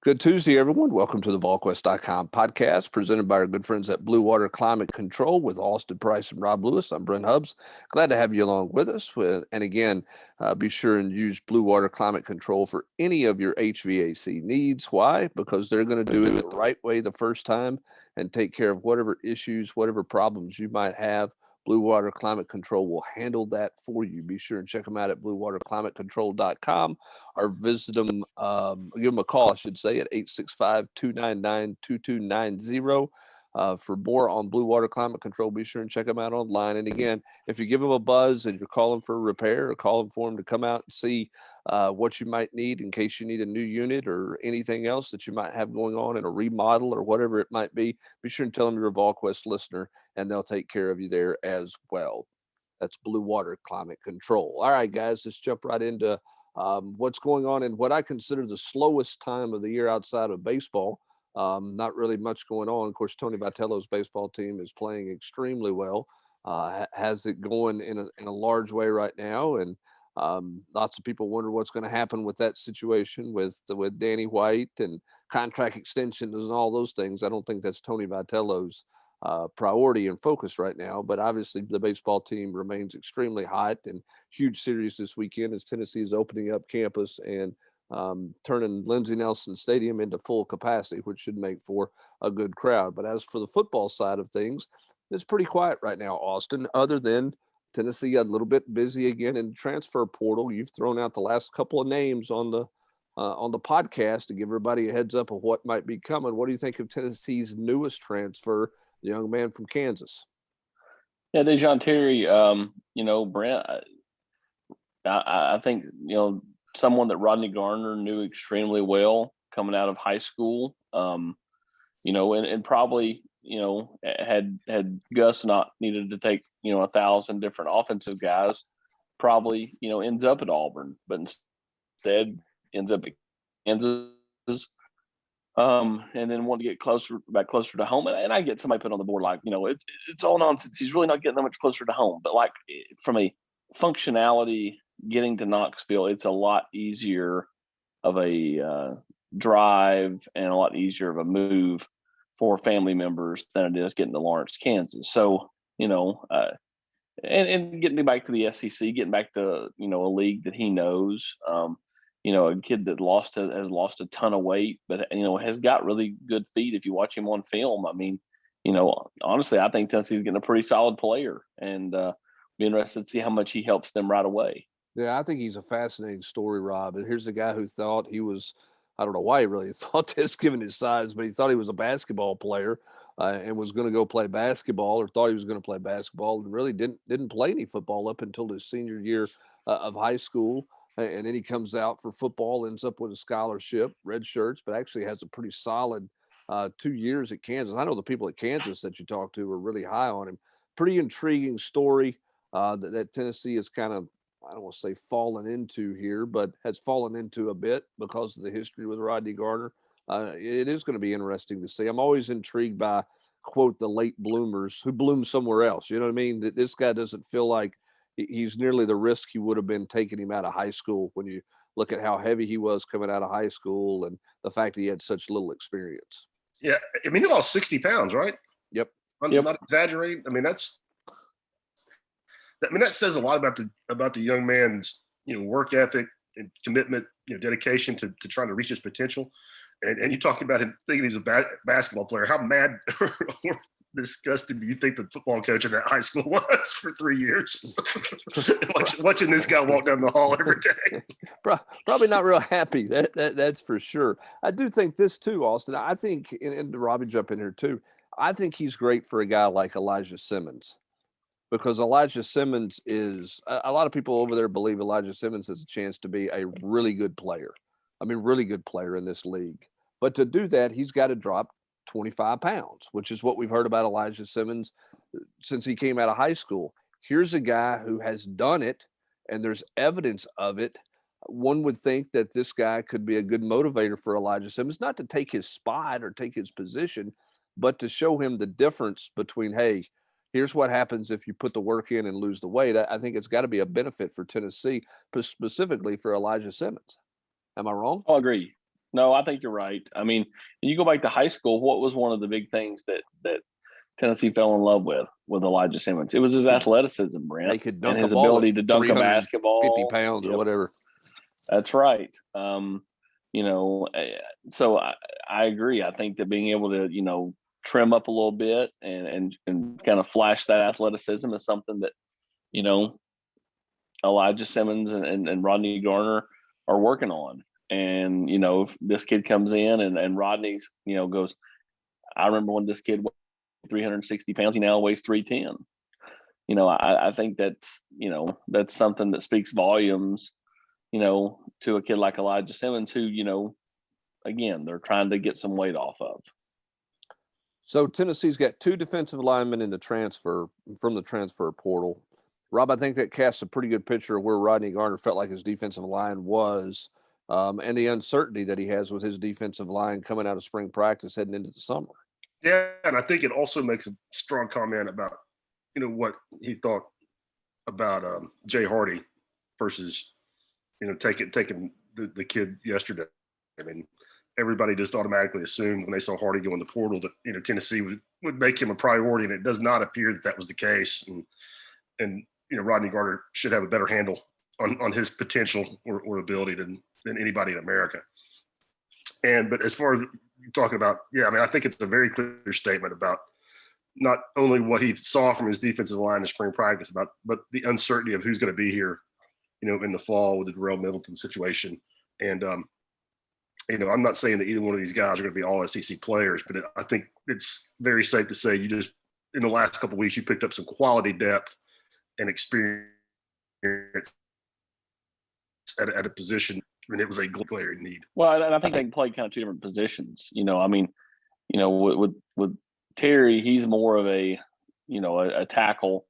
Good Tuesday, everyone. Welcome to the Volquest.com podcast presented by our good friends at Blue Water Climate Control with Austin Price and Rob Lewis. I'm Brent Hubbs. Glad to have you along with us. And again, be sure and use Blue Water Climate Control for any of your HVAC needs. Why? Because they're going to do it the right way the first time and take care of whatever issues, whatever problems you might have. Blue Water Climate Control will handle that for you. Be sure and check them out at bluewaterclimatecontrol.com or visit them, give them a call, I should say, at 865-299-2290. For more on Blue Water Climate Control, be sure and check them out online. And again, if you give them a buzz and you're calling for a repair or calling for them to come out and see what you might need in case you need a new unit or anything else that you might have going on in a remodel or whatever it might be sure and tell them you're a Volquest listener and they'll take care of you there as well. That's Blue Water Climate Control. All right, guys, let's jump right into what's going on in what I consider the slowest time of the year outside of baseball. Not really much going on. Of course, Tony Vitello's baseball team is playing extremely well. Has it going in a large way right now, and lots of people wonder what's going to happen with that situation with Danny White and contract extensions and all those things. I don't think that's Tony Vitello's priority and focus right now, but obviously the baseball team remains extremely hot, and huge series this weekend as Tennessee is opening up campus and turning Lindsey Nelson Stadium into full capacity, which should make for a good crowd. But as for the football side of things, it's pretty quiet right now, Austin, other than Tennessee got a little bit busy again in the transfer portal. You've thrown out the last couple of names on the podcast to give everybody a heads up of what might be coming. What do you think of Tennessee's newest transfer, the young man from Kansas? Yeah, Dejon Terry, Brent, I think, someone that Rodney Garner knew extremely well coming out of high school, and probably, had Gus not needed to take, 1,000 different offensive guys, probably, ends up at Auburn, but instead ends up at Kansas. And then want to get closer to home. And I get somebody put on the board like, it's all nonsense. He's really not getting that much closer to home. But like from a functionality, getting to Knoxville, it's a lot easier of a drive and a lot easier of a move for family members than it is getting to Lawrence, Kansas. So, and getting back to the SEC, getting back to, a league that he knows, a kid that has lost a ton of weight, but, has got really good feet. If you watch him on film, I mean, honestly, I think Tennessee's getting a pretty solid player, and be interested to see how much he helps them right away. Yeah, I think he's a fascinating story, Rob. And here's a guy who thought he was, I don't know why he really thought this given his size, but he thought he was a basketball player and was going to go play basketball, or thought he was going to play basketball, and really didn't play any football up until his senior year of high school. And then he comes out for football, ends up with a scholarship, red shirts, but actually has a pretty solid 2 years at Kansas. I know the people at Kansas that you talk to are really high on him. Pretty intriguing story that Tennessee is kind of, I don't want to say fallen into here, but has fallen into a bit because of the history with Rodney Garner. It is going to be interesting to see. I'm always intrigued by, quote, the late bloomers who bloom somewhere else. You know what I mean? That this guy doesn't feel like he's nearly the risk he would have been taking him out of high school when you look at how heavy he was coming out of high school and the fact that he had such little experience. Yeah. I mean, he lost 60 pounds, right? Yep. I'm not exaggerating. I mean, that says a lot about the young man's, work ethic and commitment, dedication to trying to reach his potential. And you talk about him thinking he's a basketball player. How mad or disgusted do you think the football coach in that high school was for 3 years? watching this guy walk down the hall every day. Probably not real happy. That's for sure. I do think this too, Austin. I think, and Robbie jump in here too, I think he's great for a guy like Elijah Simmons. Because Elijah Simmons is, a lot of people over there believe Elijah Simmons has a chance to be a really good player. I mean, really good player in this league. But to do that, he's got to drop 25 pounds, which is what we've heard about Elijah Simmons since he came out of high school. Here's a guy who has done it, and there's evidence of it. One would think that this guy could be a good motivator for Elijah Simmons, not to take his spot or take his position, but to show him the difference between, hey, here's what happens if you put the work in and lose the weight. I think it's got to be a benefit for Tennessee, specifically for Elijah Simmons. Am I wrong? I agree. No, I think you're right. I mean, you go back to high school, what was one of the big things that Tennessee fell in love with Elijah Simmons? It was his athleticism, Brent, They could and dunk a his ball ability at to dunk a 350 basketball. pounds or whatever. That's right. So I agree. I think that being able to, trim up a little bit and kind of flash that athleticism is something that, Elijah Simmons and Rodney Garner are working on. And, if this kid comes in and Rodney, goes, I remember when this kid weighed 360 pounds, he now weighs 310. I think that's something that speaks volumes, to a kid like Elijah Simmons who, again, they're trying to get some weight off of. So Tennessee's got 2 defensive linemen in the transfer from the transfer portal. Rob, I think that casts a pretty good picture of where Rodney Garner felt like his defensive line was, and the uncertainty that he has with his defensive line coming out of spring practice heading into the summer. Yeah, and I think it also makes a strong comment about, what he thought about Jay Hardy versus, taking the kid yesterday. I mean, everybody just automatically assumed when they saw Hardy go in the portal that, Tennessee would make him a priority, and it does not appear that was the case. And Rodney Garner should have a better handle on his potential or ability than anybody in America. But as far as talking about, I think it's a very clear statement about not only what he saw from his defensive line in spring practice, but the uncertainty of who's going to be here, in the fall with the Darrell Middleton situation. And, I'm not saying that either one of these guys are going to be all SEC players, but I think it's very safe to say in the last couple of weeks, you picked up some quality depth and experience at a position, and it was a glaring need. Well, and I think they can play kind of 2 different positions. With Terry, he's more of a tackle,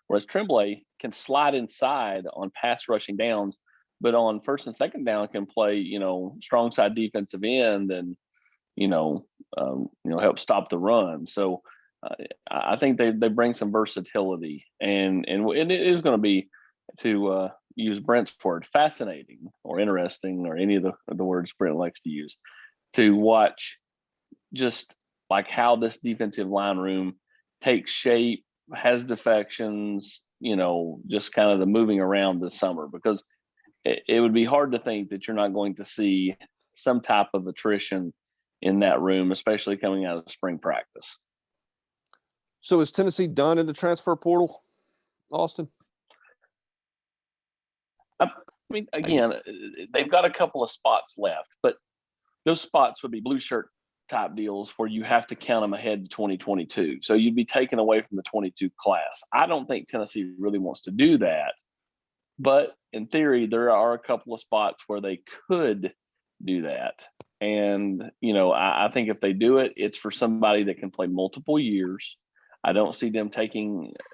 whereas Tremblay can slide inside on pass rushing downs, but on first and second down can play, strong side defensive end and, help stop the run. So I think they bring some versatility, and it is going to be, to use Brent's word, fascinating or interesting, or any of the words Brent likes to use, to watch just like how this defensive line room takes shape, has defections, just kind of the moving around this summer, because it would be hard to think that you're not going to see some type of attrition in that room, especially coming out of spring practice. So is Tennessee done in the transfer portal, Austin? I mean, again, they've got a couple of spots left, but those spots would be blue shirt type deals where you have to count them ahead to 2022. So you'd be taken away from the 22 class. I don't think Tennessee really wants to do that, but in theory, there are a couple of spots where they could do that. And, I think if they do it, it's for somebody that can play multiple years. I don't see them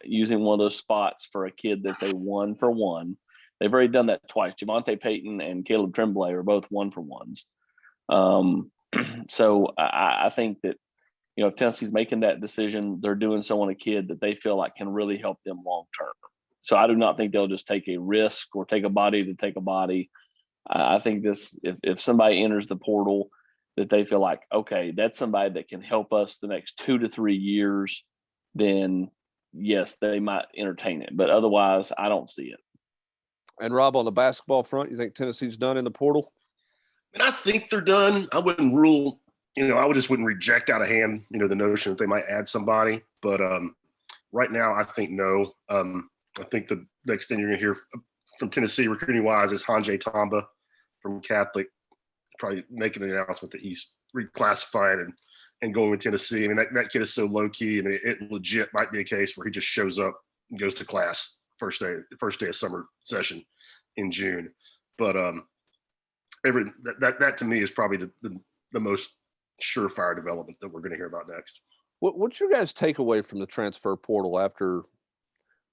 using one of those spots for a kid that's a 1-for-1. They've already done that twice. Javonte Payton and Caleb Tremblay are both 1-for-1s. So I think that, if Tennessee's making that decision, they're doing so on a kid that they feel like can really help them long term. So I do not think they'll just take a risk or take a body to take a body. I think if somebody enters the portal that they feel like, okay, that's somebody that can help us the next 2 to 3 years, then yes, they might entertain it. But otherwise, I don't see it. And Rob, on the basketball front, you think Tennessee's done in the portal? And I think they're done. I wouldn't rule, I just wouldn't reject out of hand, the notion that they might add somebody. But right now, I think no. I think the next thing you're going to hear from Tennessee recruiting wise is Hanjay Tamba from Catholic, probably making an announcement that he's reclassified and going with Tennessee. I mean, that kid is so low key. I mean, it legit might be a case where he just shows up and goes to class first day of summer session in June. But that to me is probably the most surefire development that we're going to hear about next. What's your guys' takeaway from the transfer portal after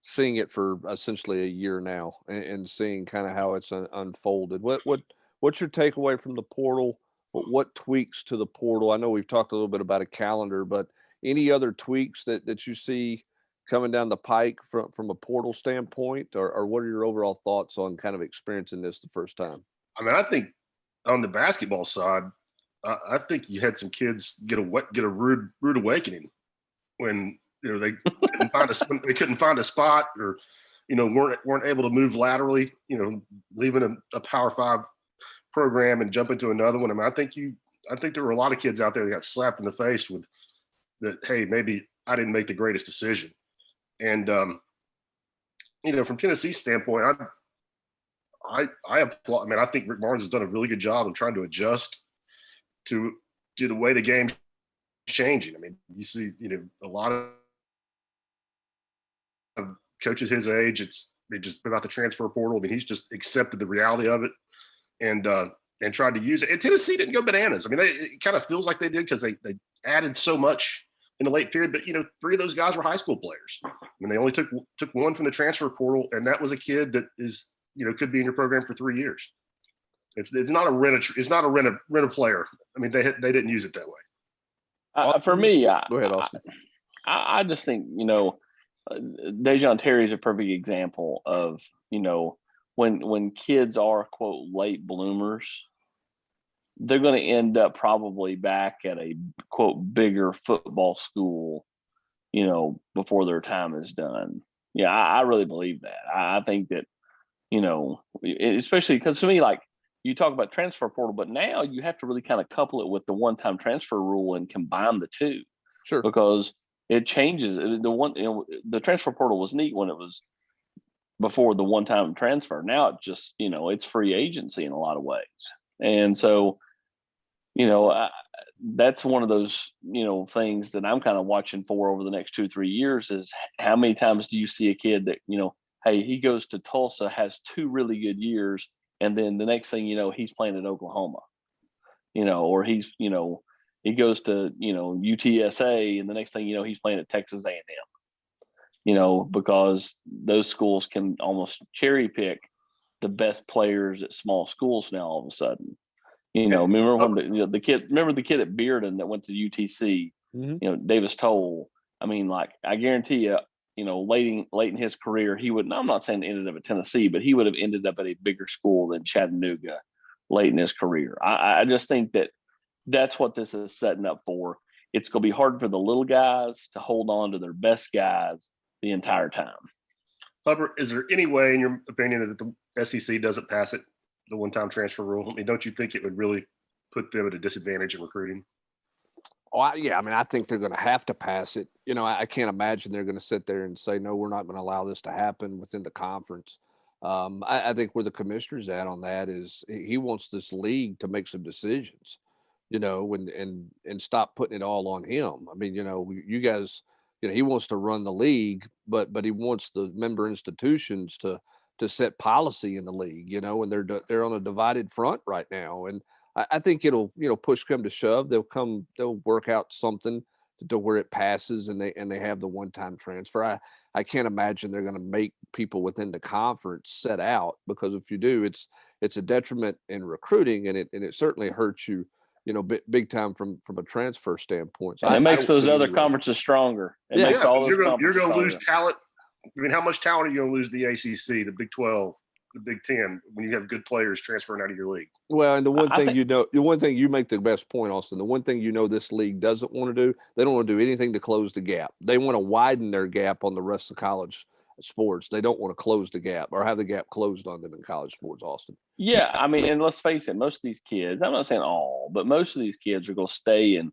seeing it for essentially a year now and seeing kind of how it's unfolded? What's your takeaway from the portal? What tweaks to the portal? I know we've talked a little bit about a calendar, but any other tweaks that you see coming down the pike from a portal standpoint, or what are your overall thoughts on kind of experiencing this the first time? I mean, I think on the basketball side, I think you had some kids get a rude awakening when they couldn't find a spot, or weren't able to move laterally, leaving a Power 5 program and jump into another one. I mean, I think there were a lot of kids out there that got slapped in the face with that. Hey, maybe I didn't make the greatest decision. And from Tennessee's standpoint, I applaud. I mean, I think Rick Barnes has done a really good job of trying to adjust to the way the game's changing. I mean, you see, a lot of coaches his age, they just about the transfer portal. I mean, he's just accepted the reality of it and tried to use it. And Tennessee didn't go bananas. I mean, it kind of feels like they did because they added so much in the late period. But three of those guys were high school players. I mean, they only took one from the transfer portal, and that was a kid that is could be in your program for 3 years. It's not a rent a player. I mean, they didn't use it that way. For me, Go ahead, Austin. I just think Dejon Terry is a perfect example of when kids are quote late bloomers, they're going to end up probably back at a quote bigger football school, before their time is done. Yeah, I really believe that. I think that especially because to me, like, you talk about transfer portal, but now you have to really kind of couple it with the one-time transfer rule and combine the two. Sure. Because it changes. The transfer portal was neat when it was before the one-time transfer. Now it just, it's free agency in a lot of ways. And so, that's one of those, things that I'm kind of watching for over the next 2-3 years is how many times do you see a kid that, hey, he goes to Tulsa, has 2 really good years, and then the next thing he's playing at Oklahoma, or he's, he goes to, UTSA, and the next thing he's playing at Texas A&M, because those schools can almost cherry pick the best players at small schools now all of a sudden. Remember when the kid at Bearden that went to UTC, Davis Toll. I mean, like, I guarantee you, late in his career, he would, I'm not saying ended up at Tennessee, but he would have ended up at a bigger school than Chattanooga late in his career. I just think that that's what this is setting up for. It's going to be hard for the little guys to hold on to their best guys the entire time. Hubbard, is there any way, in your opinion, that the SEC doesn't pass it, the one-time transfer rule? I mean, don't you think it would really put them at a disadvantage in recruiting? Oh, yeah. I mean, I think they're going to have to pass it. I can't imagine they're going to sit there and say, no, we're not going to allow this to happen within the conference. I think where the commissioner's at on that is he wants this league to make some decisions, and stop putting it all on him. I mean, you guys, he wants to run the league, but he wants the member institutions to set policy in the league, and they're on a divided front right now. And I think it'll, push come to shove. They'll work out something to where it passes and they have the one-time transfer. I can't imagine they're going to make people within the conference set out, because if you do, it's a detriment in recruiting, and it certainly hurts you, big time from a transfer standpoint. So it makes those other conferences stronger. It makes all those you're going to lose stronger. talent. I mean, how much talent are you going to lose the ACC, the Big 12, the Big 10 when you have good players transferring out of your league? Well, and the one thing you make the best point, Austin, the one thing this league doesn't want to do, they don't want to do anything to close the gap. They want to widen their gap on the rest of college sports. They don't want to close the gap or have the gap closed on them in college sports, Austin. Yeah, I mean, and let's face it, most of these kids, I'm not saying all, but most of these kids are going to stay in,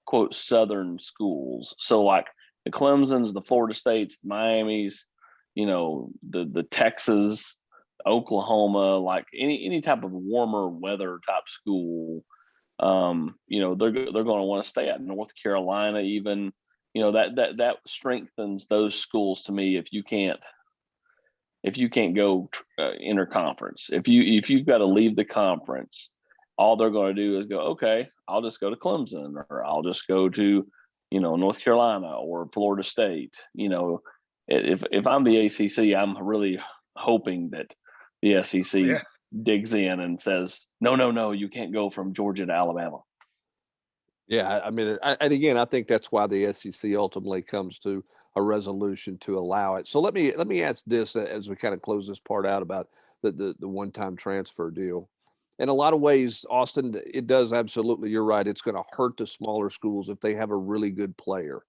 quote, Southern schools. So like the Clemsons, the Florida States, the Miamis, the Texas, Oklahoma, like any type of warmer weather type school, they're going to want to stay at. North Carolina, even, that strengthens those schools to me. If you can't go interconference, if you've got to leave the conference, all they're going to do is go, okay, I'll just go to Clemson, or I'll just go to, North Carolina or Florida State. If I'm the ACC, I'm really hoping that the SEC digs in and says, no, you can't go from Georgia to Alabama. Yeah, I mean, and again, I think that's why the SEC ultimately comes to a resolution to allow it. So let me ask this as we kind of close this part out about the one-time transfer deal. in a lot of ways, Austin, it does absolutely. You're right. It's going to hurt the smaller schools if they have a really good player.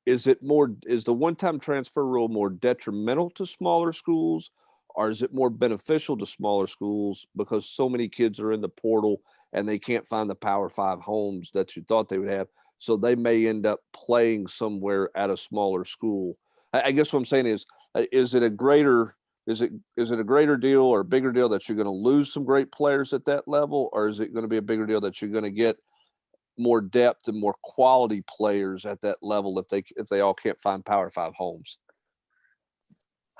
Is the one-time transfer rule more detrimental to smaller schools, or is it more beneficial to smaller schools because so many kids are in the portal and they can't find the Power 5 homes that you thought they would have? So they may end up playing somewhere at a smaller school. I guess what I'm saying is it a greater deal or a bigger deal that you're going to lose some great players at that level, or is it going to be a bigger deal that you're going to get more depth and more quality players at that level if they all can't find Power 5 homes?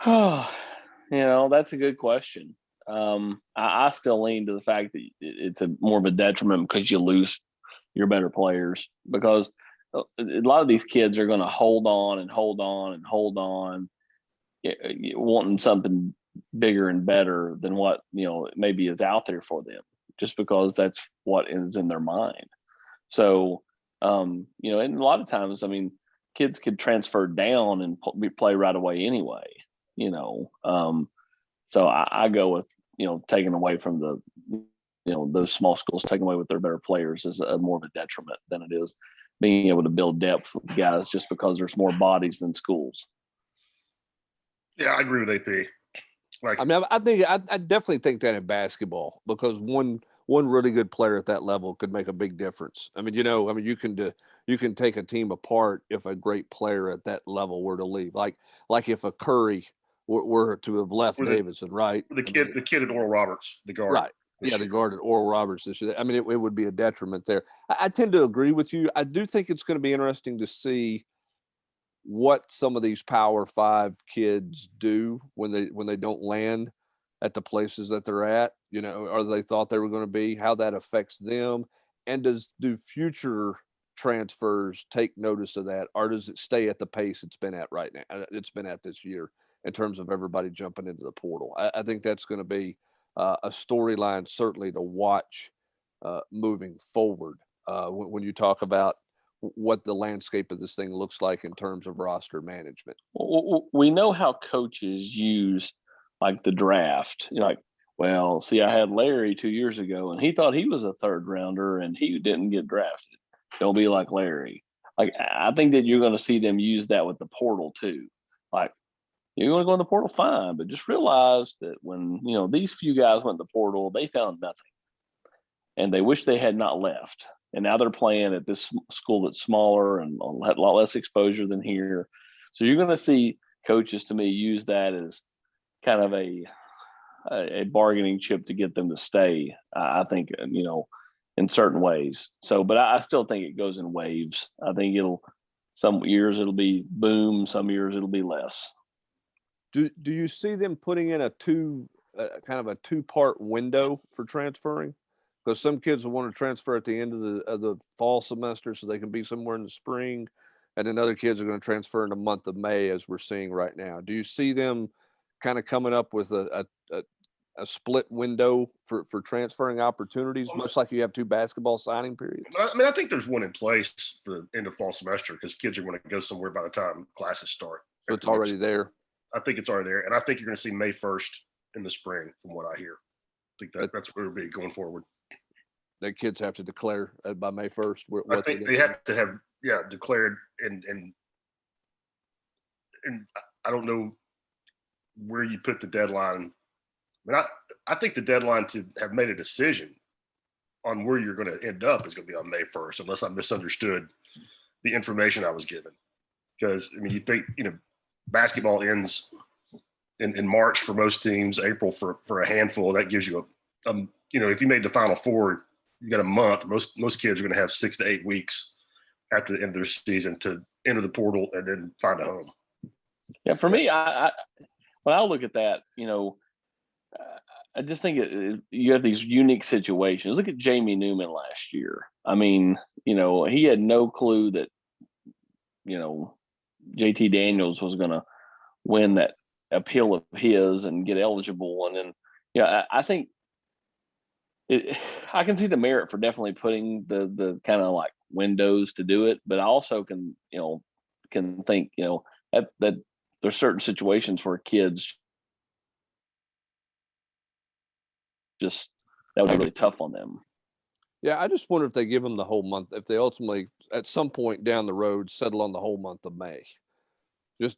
That's a good question. I still lean to the fact that it's more of a detriment because you lose your better players, because a lot of these kids are going to hold on and hold on and hold on, wanting something bigger and better than what maybe is out there for them, just because that's what is in their mind. So and a lot of times, I mean, kids could transfer down and play right away anyway. So I go with taking away from those small schools, taking away with their better players is more of a detriment than it is being able to build depth with guys just because there's more bodies than schools. Yeah, I agree with AP. I definitely think that in basketball, because one really good player at that level could make a big difference. I mean, you can take a team apart if a great player at that level were to leave. Like if a Curry were to have left Davidson, right? The kid at Oral Roberts, the guard. Right. Yeah, the guard at Oral Roberts this year. I mean, it would be a detriment there. I tend to agree with you. I do think it's going to be interesting to see what some of these Power 5 kids do when they don't land at the places that they're at, or they thought they were going to be, how that affects them. And do future transfers take notice of that, or does it stay at the pace it's been at right now? It's been at this year in terms of everybody jumping into the portal. I think that's going to be a storyline certainly to watch moving forward when you talk about what the landscape of this thing looks like in terms of roster management. We know how coaches use like the draft. Well, see, I had Larry 2 years ago and he thought he was a third rounder and he didn't get drafted. Don't be like Larry. Like, I think that you're going to see them use that with the portal too. Like, you want to go in the portal, fine, but just realize that when these few guys went in the portal, they found nothing, and they wish they had not left. And now they're playing at this school that's smaller and had a lot less exposure than here. So you're going to see coaches, to me, use that as kind of a bargaining chip to get them to stay. I think in certain ways. So, but I still think it goes in waves. I think some years it'll be boom, some years it'll be less. Do you see them putting in kind of a two-part window for transferring? Because some kids will want to transfer at the end of the fall semester so they can be somewhere in the spring, and then other kids are going to transfer in the month of May, as we're seeing right now. Do you see them kind of coming up with a split window for transferring opportunities, much like you have two basketball signing periods? I think there's one in place for the end of fall semester because kids are going to go somewhere by the time classes start. So it's already there. I think it's already there, and I think you're going to see May 1st in the spring, from what I hear. I think that's where it'll be going forward. The kids have to declare by May 1st. I think they have to have declared, and I don't know where you put the deadline. I think the deadline to have made a decision on where you're going to end up is going to be on May 1st, unless I misunderstood the information I was given. Because you think basketball ends in March for most teams, April for a handful. That gives you if you made the Final Four, you got a month. Most kids are going to have 6 to 8 weeks after the end of their season to enter the portal and then find a home. Yeah, for me, when I look at that, I just think you have these unique situations. Look at Jamie Newman last year. I mean, he had no clue that, JT Daniels was going to win that appeal of his and get eligible. And then, I think I can see the merit for definitely putting the kind of like windows to do it, but I also can think, that there's certain situations where kids just that would be really tough on them. Yeah, I just wonder if they give them the whole month, if they ultimately at some point down the road settle on the whole month of May.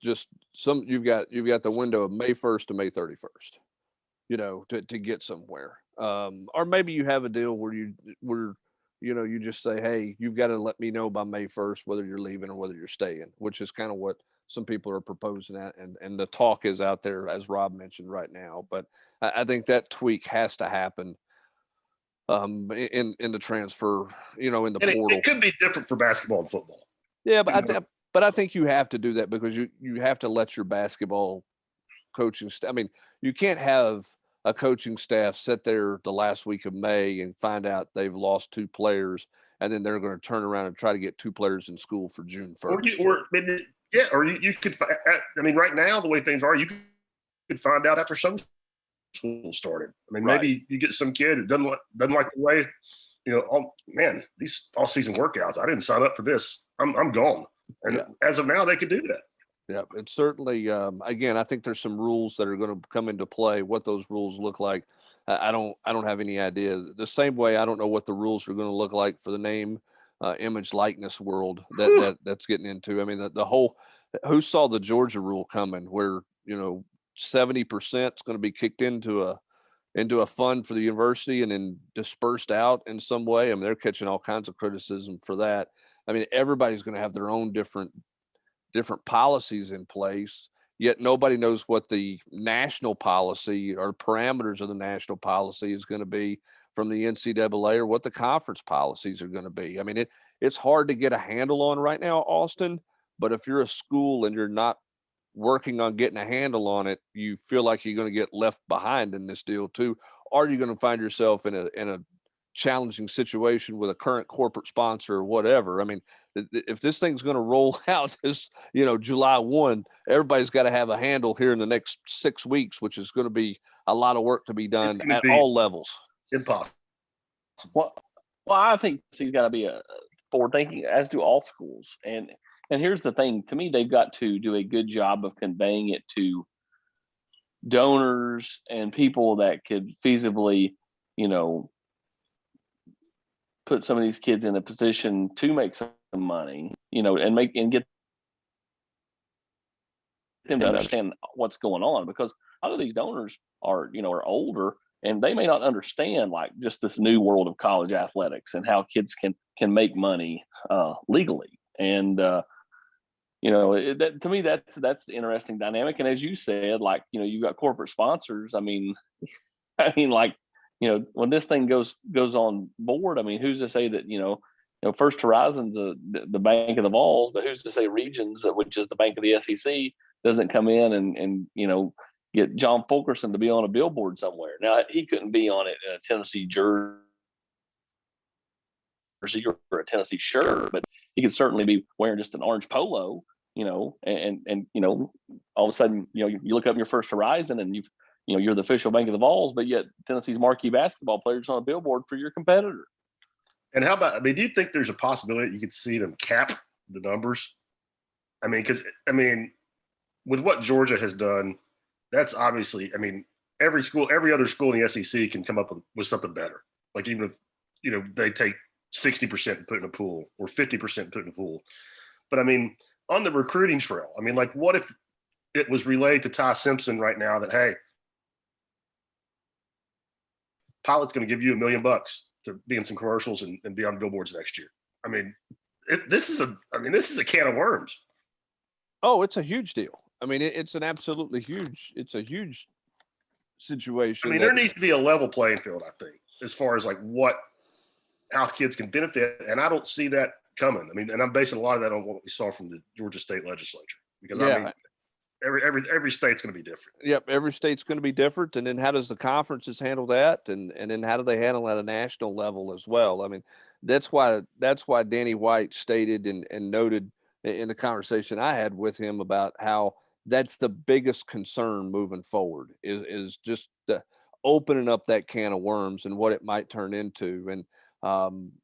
Just some you've got the window of May 1st to May 31st, to get somewhere. Or maybe you have a deal where you just say, hey, you've got to let me know by May 1st whether you're leaving or whether you're staying, which is kind of what some people are proposing that, and the talk is out there, as Rob mentioned, right now. But I think that tweak has to happen in the transfer, in the And portal. it could be different for basketball and football. Yeah, but I think you have to do that because you have to let your basketball coaching staff. I mean, you can't have a coaching staff sit there the last week of May and find out they've lost 2 players, and then they're going to turn around and try to get 2 players in school for June 1st. Or you could. I mean, right now the way things are, you could find out after some school started. I mean, maybe you get some kid that doesn't like the way, oh man, these all-season workouts, I didn't sign up for this. I'm gone. And as of now, they could do that. Yeah, it's certainly, again, I think there's some rules that are going to come into play. What those rules look like, I don't have any idea. The same way I don't know what the rules are going to look like for the name, image, likeness world that's getting into. I mean, the whole, who saw the Georgia rule coming where, 70% is going to be kicked into a fund for the university and then dispersed out in some way. I mean, they're catching all kinds of criticism for that. I mean, everybody's going to have their own different policies in place, yet nobody knows what the national policy or parameters of the national policy is going to be from the NCAA, or what the conference policies are going to be. I mean, it's hard to get a handle on right now, Austin, but if you're a school and you're not working on getting a handle on it, you feel like you're going to get left behind in this deal too. Or you're going to find yourself in a challenging situation with a current corporate sponsor or whatever. I mean, if this thing's going to roll out as, July 1, everybody's got to have a handle here in the next 6 weeks, which is going to be a lot of work to be done at all levels. Impossible. Well, I think he's got to be forward thinking, as do all schools. And here's the thing, to me, they've got to do a good job of conveying it to donors and people that could feasibly, put some of these kids in a position to make some money, and get them to understand what's going on, because a lot of these donors are older, and they may not understand like just this new world of college athletics and how kids can make money legally. And that, to me, that's the interesting dynamic. And as you said, like, you've got corporate sponsors. I mean, like, when this thing goes on board, I mean, who's to say that, First Horizon's the bank of the Vols, but who's to say Regions, which is the bank of the SEC, doesn't come in and get John Fulkerson to be on a billboard somewhere. Now, he couldn't be on it in a Tennessee jersey or a Tennessee shirt, but he could certainly be wearing just an orange polo, and all of a sudden, you look up your First Horizon and you're the official bank of the Vols, but yet Tennessee's marquee basketball players on a billboard for your competitor. And how about, do you think there's a possibility that you could see them cap the numbers? I mean, because, with what Georgia has done, that's obviously, every other school in the SEC can come up with something better. Like, even if, they take 60% and put it in a pool, or 50% and put it in a pool. But on the recruiting trail, like, what if it was relayed to Ty Simpson right now that, hey, Pilot's going to give you $1 million to be in some commercials and be on billboards next year. This is a can of worms. Oh, it's a huge deal. It's an absolutely huge. It's a huge situation. There needs to be a level playing field, I think, as far as like how kids can benefit, and I don't see that coming. And I'm basing a lot of that on what we saw from the Georgia State Legislature, because every state's going to be different. Yep, every state's going to be different, and then how does the conferences handle that, and then how do they handle at a national level as well? That's why Danny White stated and noted in the conversation I had with him about how that's the biggest concern moving forward is just the opening up that can of worms and what it might turn into. And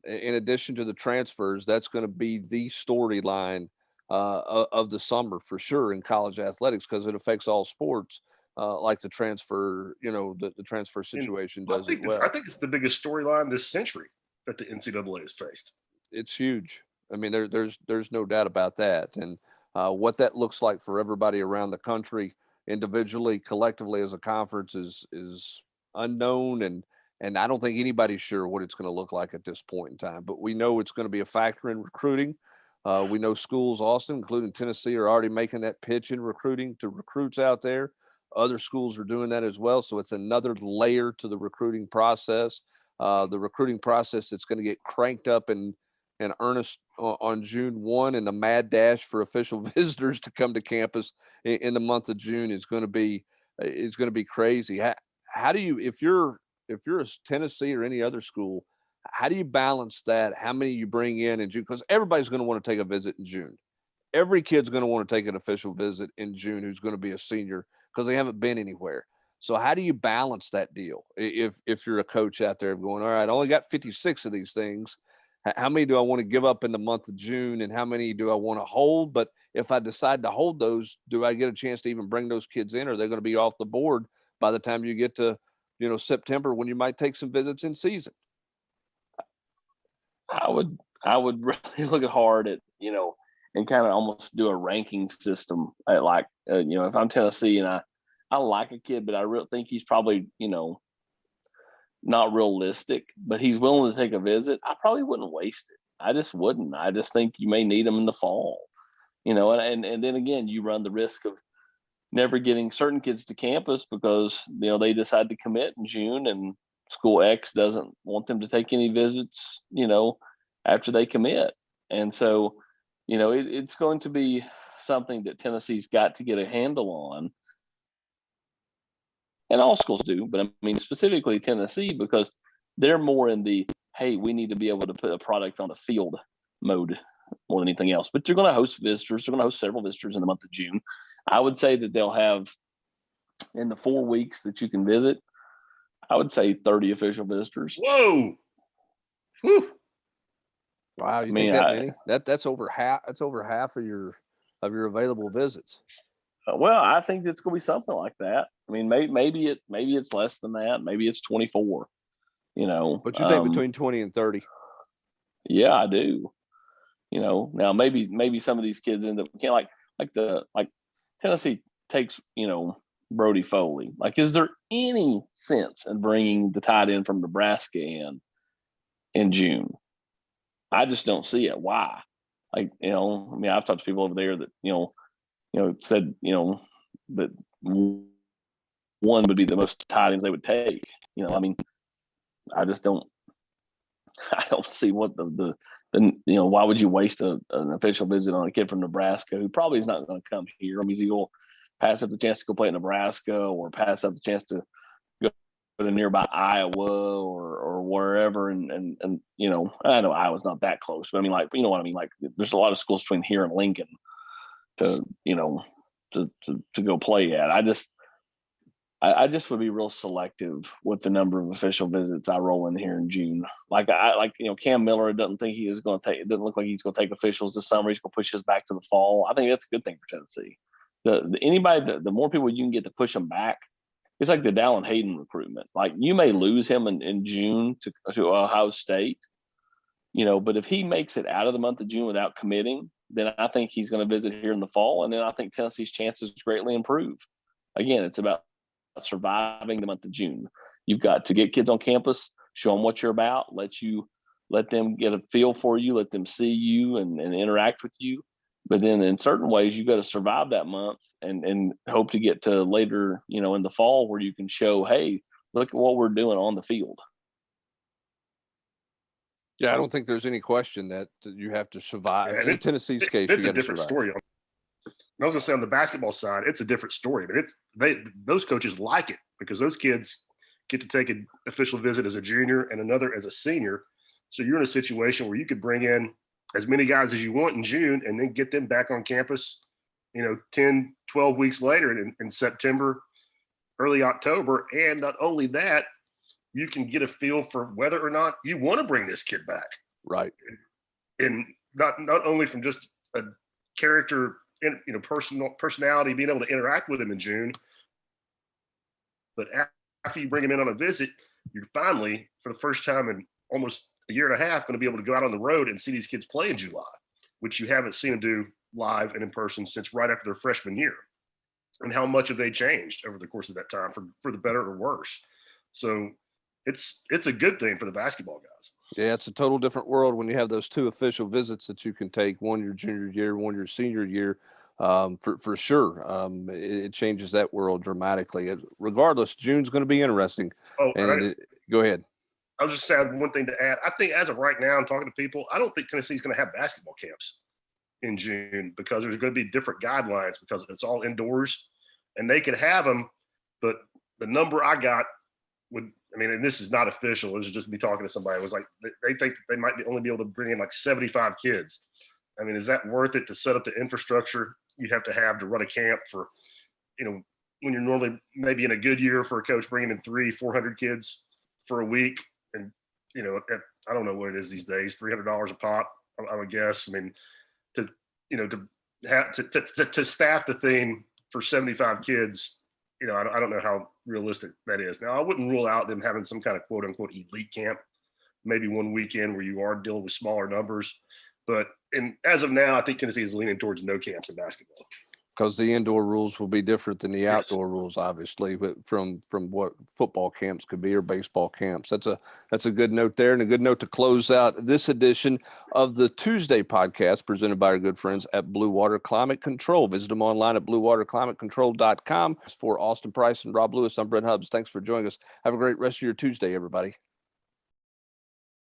in addition to the transfers, that's going to be the storyline of the summer for sure in college athletics, because it affects all sports. like the transfer, the transfer situation does as well. I think it's the biggest storyline this century that the NCAA has faced. It's huge. I mean, there's no doubt about that. And what that looks like for everybody around the country, individually, collectively as a conference, is unknown. And I don't think anybody's sure what it's going to look like at this point in time. But we know it's going to be a factor in recruiting. We know schools, Austin, including Tennessee, are already making that pitch in recruiting to recruits out there. Other schools are doing that as well. So it's another layer to the recruiting process. The recruiting process that's going to get cranked up in earnest on June 1, and the mad dash for official visitors to come to campus in the month of June is going to be crazy. How do you, if you're a Tennessee or any other school, how do you balance that? How many you bring in June? Because everybody's going to want to take a visit in June. Every kid's going to want to take an official visit in June who's going to be a senior because they haven't been anywhere. So how do you balance that deal? If you're a coach out there going, all right, I only got 56 of these things. How many do I want to give up in the month of June, and how many do I want to hold? But if I decide to hold those, do I get a chance to even bring those kids in, or are they going to be off the board by the time you get to, September, when you might take some visits in season? I would really look hard at, and kind of almost do a ranking system at if I'm Tennessee and I like a kid, but I really think he's probably, not realistic, but he's willing to take a visit, I probably wouldn't waste it. I just wouldn't. I just think you may need him in the fall, and then again, you run the risk of never getting certain kids to campus because, they decide to commit in June and school X doesn't want them to take any visits, after they commit. And so, it's going to be something that Tennessee's got to get a handle on. And all schools do, but I mean specifically Tennessee, because they're more in the, hey, we need to be able to put a product on the field mode more than anything else. But you're going to host visitors. They're going to host several visitors in the month of June. I would say that they'll have, in the 4 weeks that you can visit, I would say 30 official visitors. Whoa! Whew. Wow, you think that many? That's over half. That's over half of your available visits. Well, I think it's going to be something like that. I mean, maybe it's less than that. Maybe it's 24. But you think between 20 and 30? Yeah, I do. Now maybe some of these kids end up like Tennessee takes Brody Foley. Like, is there any sense in bringing the tight end from Nebraska in June? I just don't see it. Why? Like, I've talked to people over there that said, that one would be the most tight ends they would take. I just don't. I don't see what the why would you waste an official visit on a kid from Nebraska who probably is not going to come here? I mean, he will pass up the chance to go play in Nebraska, or pass up the chance to go to nearby Iowa or wherever. And I know Iowa's not that close, but I mean, you know what I mean? Like, there's a lot of schools between here and Lincoln to go play at. I just would be real selective with the number of official visits I roll in here in June. Cam Miller, it doesn't look like he's going to take officials this summer. He's going to push his back to the fall. I think that's a good thing for Tennessee. The more people you can get to push them back, it's like the Dallin Hayden recruitment. Like, you may lose him in June to Ohio State, but if he makes it out of the month of June without committing, then I think he's going to visit here in the fall. And then I think Tennessee's chances greatly improve. Again, it's about surviving the month of June. You've got to get kids on campus, show them what you're about, let them get a feel for you, let them see you and interact with you. But then in certain ways, you've got to survive that month and hope to get to later, in the fall, where you can show, hey, look at what we're doing on the field. Yeah, I don't think there's any question that you have to survive. In Tennessee's case, it's you a different story. I was going to say, on the basketball side, it's a different story, but those coaches like it because those kids get to take an official visit as a junior and another as a senior. So you're in a situation where you could bring in as many guys as you want in June and then get them back on campus, 10, 12 weeks later in September, early October. And not only that, you can get a feel for whether or not you want to bring this kid back. Right. And not only from just a character, personality, being able to interact with him in June, But after you bring them in on a visit, you're finally, for the first time in almost a year and a half, going to be able to go out on the road and see these kids play in July, which you haven't seen them do live and in person since right after their freshman year. And how much have they changed over the course of that time for the better or worse? So it's a good thing for the basketball guys. Yeah, it's a total different world when you have those 2 official visits that you can take, one your junior year, one your senior year. For sure, it changes that world dramatically. Regardless, June's going to be interesting. Oh, and go ahead. I was just saying one thing to add. I think as of right now, I'm talking to people, I don't think Tennessee's going to have basketball camps in June because there's going to be different guidelines because it's all indoors, and they could have them, but the number I got and this is not official. It was just me talking to somebody. It was like they think that they might only be able to bring in like 75 kids. I mean, is that worth it to set up the infrastructure you have to run a camp for, when you're normally maybe in a good year for a coach bringing in 300-400 kids for a week, and I don't know what it is these days, $300 a pop, I would guess. I mean, to staff the thing for 75 kids. I don't know how realistic that is. Now, I wouldn't rule out them having some kind of quote unquote elite camp, maybe one weekend where you are dealing with smaller numbers. But as of now, I think Tennessee is leaning towards no camps in basketball. Because the indoor rules will be different than the outdoor rules, obviously, but from what football camps could be or baseball camps. That's a good note there, and a good note to close out this edition of the Tuesday podcast presented by our good friends at Blue Water Climate Control. Visit them online at bluewaterclimatecontrol.com. For Austin Price and Rob Lewis, I'm Brent Hubbs. Thanks for joining us. Have a great rest of your Tuesday, everybody.